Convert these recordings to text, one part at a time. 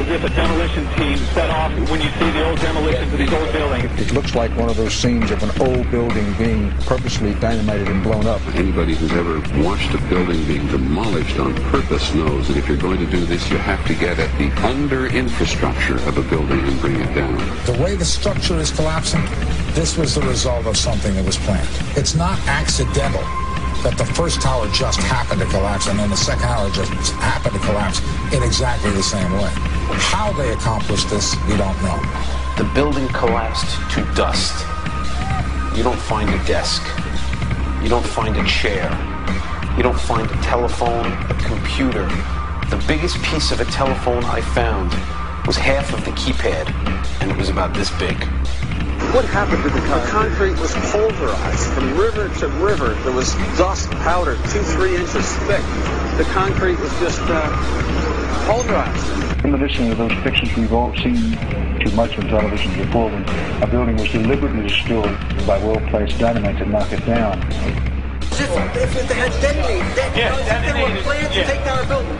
as if a demolition team set off when you see the old demolitions of these old buildings. It looks like one of those scenes of an old building being purposely dynamited and blown up. Anybody who's ever watched a building being demolished on purpose knows that if you're going to do this, you have to get at the under-infrastructure of a building and bring it down. The way the structure is collapsing, this was the result of something that was planned. It's not accidental that the first tower just happened to collapse and then the second tower just happened to collapse in exactly the same way. How they accomplished this, we don't know. The building collapsed to dust. You don't find a desk. You don't find a chair. You don't find a telephone, a computer. The biggest piece of a telephone I found was half of the keypad, and it was about this big. What happened to the concrete? The concrete was pulverized from river to river. There was dust, powder, 2-3 inches thick. The concrete was just pulverized. In addition to those pictures we've all seen too much on television before, when a building was deliberately destroyed by well-placed dynamite to knock it down. If they had detonated, they were planned to take down a building.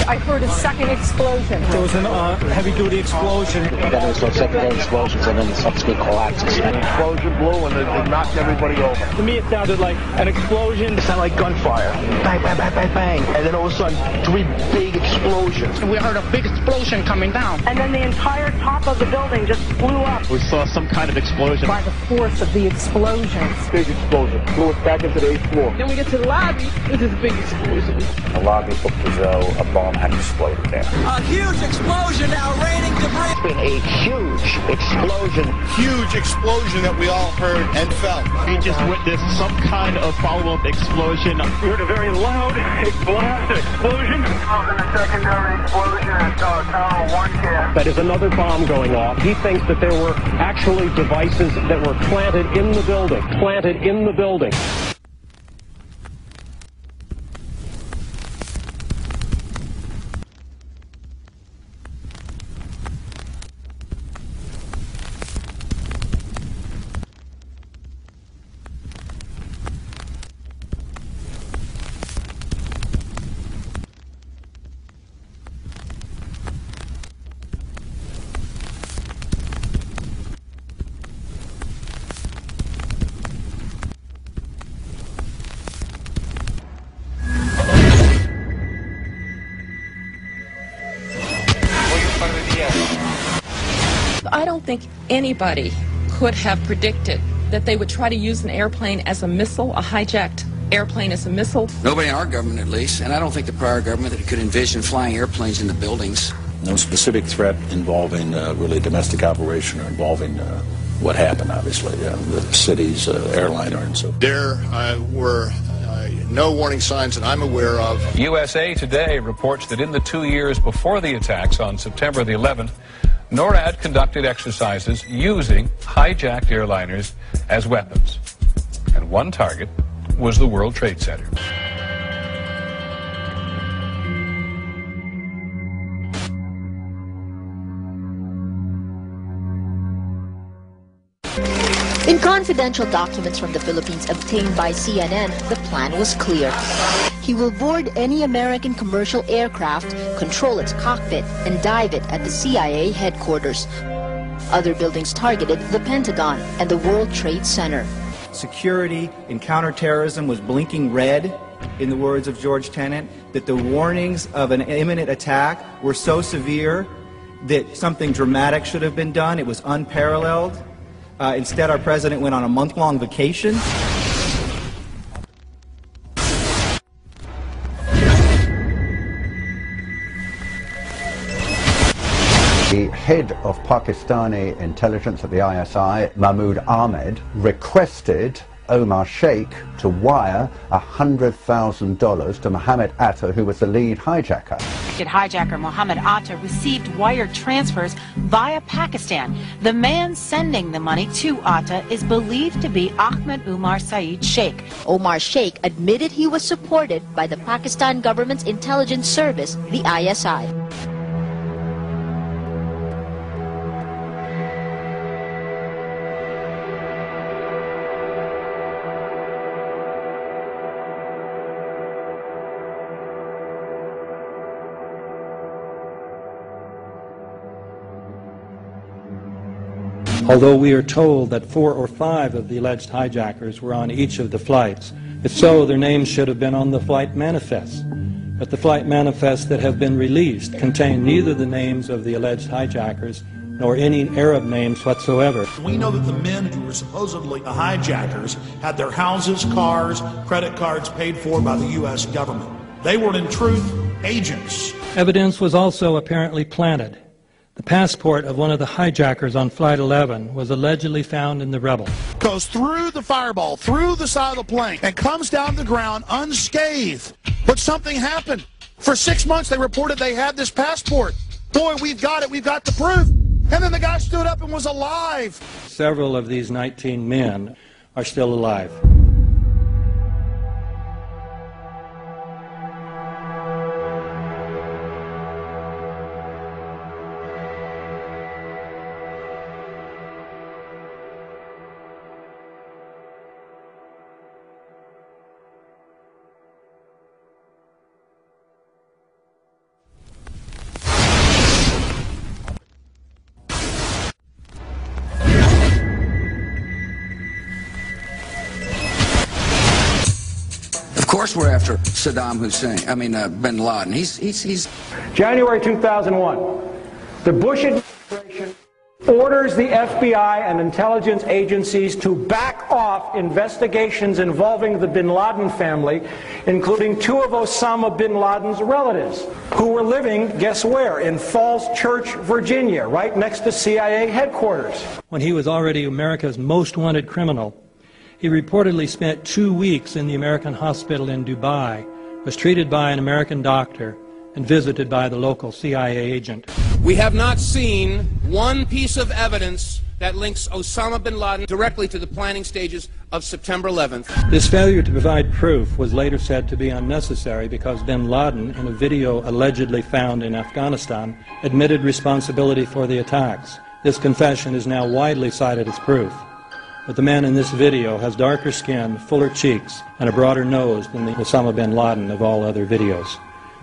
I heard a second explosion. There was a heavy-duty explosion. Then there was secondary explosions and then subsequent collapses. An explosion blew and it knocked everybody over. To me, it sounded like an explosion. It sounded like gunfire. Bang, bang, bang, bang, bang. And then all of a sudden, 3 big explosions. We heard a big explosion coming down. And then the entire top of the building just blew up. We saw some kind of explosion. By the force of the explosions. Big explosion. Blew us back into the 8th floor. Then we get to the lobby. This is a big explosion. The lobby looked as though a bomb had exploded there. A huge explosion now raining debris. It's been a huge explosion. Huge explosion that we all heard and felt. We just witnessed some kind of follow-up explosion. We heard a very loud explosion. A secondary explosion at Tower 1 camp. That is another bomb going off. He thinks that there were actually devices that were planted in the building. Planted in the building. I don't think anybody could have predicted that they would try to use an airplane as a missile, a hijacked airplane as a missile. Nobody in our government, at least, and I don't think the prior government that could envision flying airplanes into buildings. No specific threat involving really domestic operation or involving what happened, obviously, the city's airliner and so forth. There were no warning signs that I'm aware of. USA Today reports that in the 2 years before the attacks on September the 11th, NORAD conducted exercises using hijacked airliners as weapons. And one target was the World Trade Center. In confidential documents from the Philippines obtained by CNN, the plan was clear. He will board any American commercial aircraft, control its cockpit, and dive it at the CIA headquarters. Other buildings targeted the Pentagon and the World Trade Center. Security in counterterrorism was blinking red, in the words of George Tenet, that the warnings of an imminent attack were so severe that something dramatic should have been done. It was unparalleled. Instead, our president went on a month-long vacation. The head of Pakistani intelligence at the ISI, Mahmoud Ahmed, requested Omar Sheikh to wire $100,000 to Mohammed Atta, who was the lead hijacker. Hijacker Mohammed Atta received wire transfers via Pakistan. The man sending the money to Atta is believed to be Ahmed Umar Saeed Sheikh. Omar Sheikh admitted he was supported by the Pakistan government's intelligence service, the ISI. although we are told that 4 or 5 of the alleged hijackers were on each of the flights. If so, their names should have been on the flight manifests. But the flight manifests that have been released contain neither the names of the alleged hijackers nor any Arab names whatsoever. We know that the men who were supposedly the hijackers had their houses, cars, credit cards paid for by the U.S. government. They were, in truth, agents. Evidence was also apparently planted. The passport of one of the hijackers on Flight 11 was allegedly found in the rubble. Goes through the fireball, through the side of the plane, and comes down to the ground unscathed. But something happened. For 6 months, they reported they had this passport. Boy, we've got it. We've got the proof. And then the guy stood up and was alive. Several of these 19 men are still alive. Of course we're after Saddam Hussein, bin Laden. He's January 2001, the Bush administration orders the FBI and intelligence agencies to back off investigations involving the bin Laden family, including 2 of Osama bin Laden's relatives, who were living, guess where, in Falls Church, Virginia, right next to CIA headquarters. When he was already America's most wanted criminal, he reportedly spent 2 weeks in the American hospital in Dubai, was treated by an American doctor, and visited by the local CIA agent. We have not seen one piece of evidence that links Osama bin Laden directly to the planning stages of September 11th. This failure to provide proof was later said to be unnecessary because bin Laden, in a video allegedly found in Afghanistan, admitted responsibility for the attacks. This confession is now widely cited as proof. But the man in this video has darker skin, fuller cheeks, and a broader nose than the Osama bin Laden of all other videos.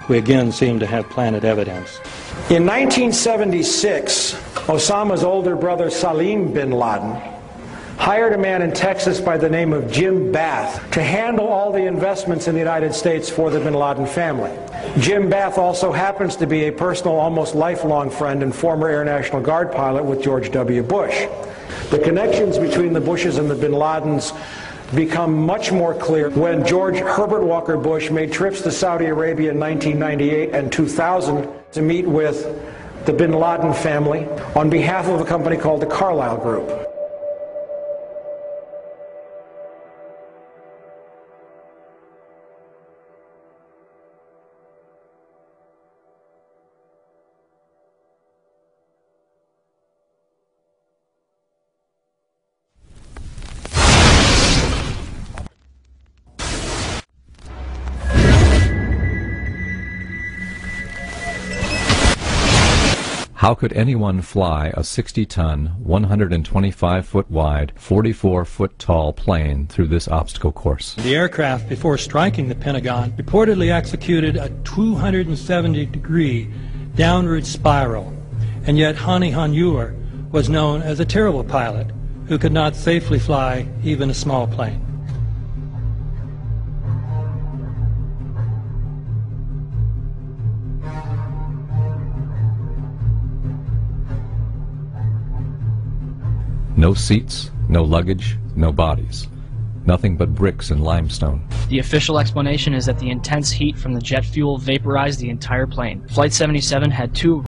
We again seem to have planted evidence. In 1976, Osama's older brother Salim bin Laden hired a man in Texas by the name of Jim Bath to handle all the investments in the United States for the bin Laden family. Jim Bath also happens to be a personal, almost lifelong friend and former Air National Guard pilot with George W. Bush. The connections between the Bushes and the bin Ladens become much more clear when George Herbert Walker Bush made trips to Saudi Arabia in 1998 and 2000 to meet with the bin Laden family on behalf of a company called the Carlyle Group. How could anyone fly a 60-ton, 125-foot wide, 44-foot tall plane through this obstacle course? The aircraft, before striking the Pentagon, reportedly executed a 270-degree downward spiral, and yet Hani Hanjour was known as a terrible pilot who could not safely fly even a small plane. No seats, no luggage, no bodies. Nothing but bricks and limestone. The official explanation is that the intense heat from the jet fuel vaporized the entire plane. Flight 77 had 2